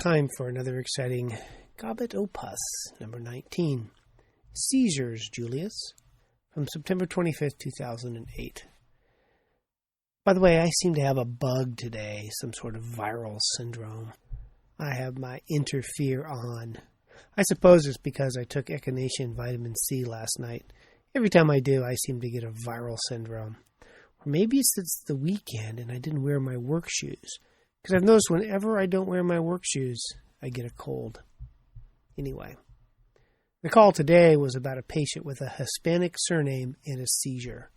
time for another exciting Gobbet Opus, number 19. Seizures, Julius, from September 25th, 2008. By the way, I seem to have a bug today, some sort of viral syndrome. I have my interfere on. I suppose it's because I took echinacea vitamin C last night. Every time I do, I seem to get a viral syndrome. Or maybe it's the weekend and I didn't wear my work shoes. Because I've noticed whenever I don't wear my work shoes, I get a cold. Anyway, the call today was about a patient with a Hispanic surname and a seizure.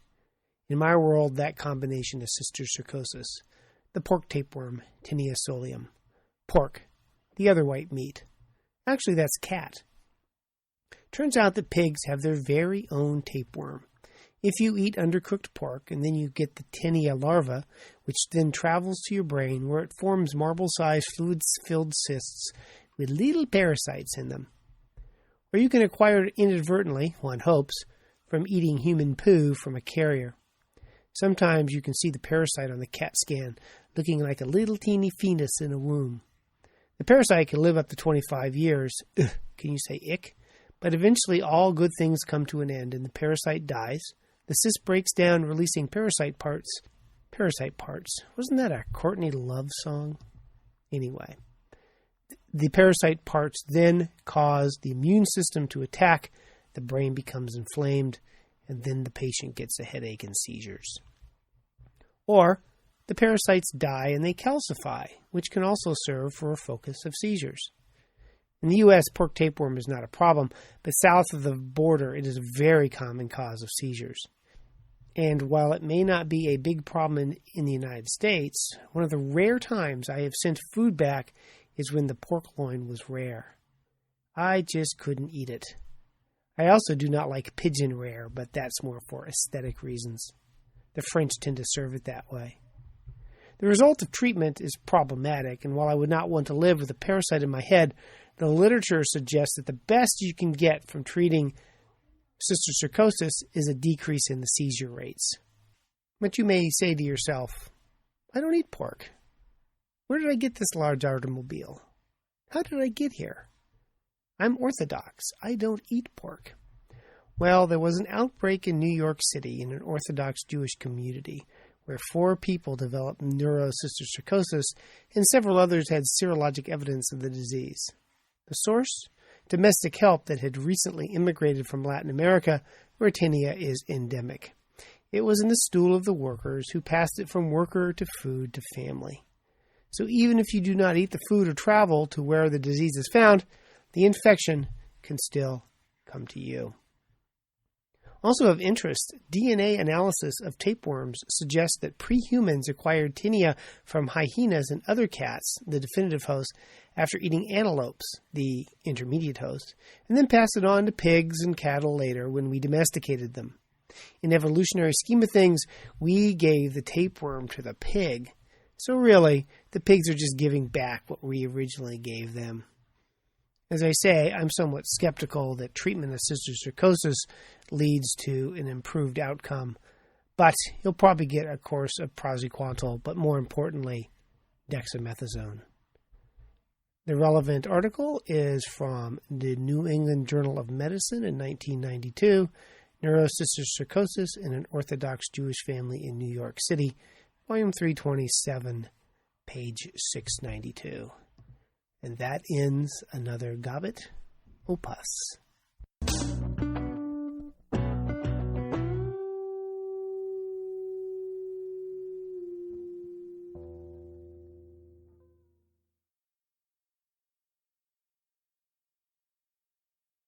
In my world, that combination is cysticercosis, the pork tapeworm, Tinea solium. Pork, the other white meat. Actually, that's cat. Turns out that pigs have their very own tapeworm. If you eat undercooked pork and then you get the Tinea larva, which then travels to your brain where it forms marble-sized fluid-filled cysts with little parasites in them. Or you can acquire it inadvertently, one hopes, from eating human poo from a carrier. Sometimes you can see the parasite on the CAT scan, looking like a little teeny fetus in a womb. The parasite can live up to 25 years. Ugh, can you say ick? But eventually all good things come to an end and the parasite dies. The cyst breaks down, releasing parasite parts. Parasite parts. Wasn't that a Courtney Love song? Anyway, the parasite parts then cause the immune system to attack, the brain becomes inflamed, and then the patient gets a headache and seizures. Or the parasites die and they calcify, which can also serve for a focus of seizures. In the U.S., pork tapeworm is not a problem, but south of the border, it is a very common cause of seizures. And while it may not be a big problem in the United States, one of the rare times I have sent food back is when the pork loin was rare. I just couldn't eat it. I also do not like pigeon rare, but that's more for aesthetic reasons. The French tend to serve it that way. The result of treatment is problematic, and while I would not want to live with a parasite in my head, the literature suggests that the best you can get from treating cysticercosis is a decrease in the seizure rates. But you may say to yourself, I don't eat pork. Where did I get this large automobile? How did I get here? I'm Orthodox. I don't eat pork. Well, there was an outbreak in New York City in an Orthodox Jewish community where 4 people developed neurocysticercosis and several others had serologic evidence of the disease. The source? Domestic help that had recently immigrated from Latin America, where tinea is endemic. It was in the stool of the workers who passed it from worker to food to family. So even if you do not eat the food or travel to where the disease is found, the infection can still come to you. Also of interest, DNA analysis of tapeworms suggests that pre-humans acquired tinea from hyenas and other cats, the definitive host, after eating antelopes, the intermediate host, and then passed it on to pigs and cattle later when we domesticated them. In evolutionary scheme of things, we gave the tapeworm to the pig. So really, the pigs are just giving back what we originally gave them. As I say, I'm somewhat skeptical that treatment of cysticercosis leads to an improved outcome, but you'll probably get a course of praziquantel, but more importantly, dexamethasone. The relevant article is from the New England Journal of Medicine in 1992, Neurocysticercosis in an Orthodox Jewish Family in New York City, volume 327, page 692. And that ends another Gobbet Opus.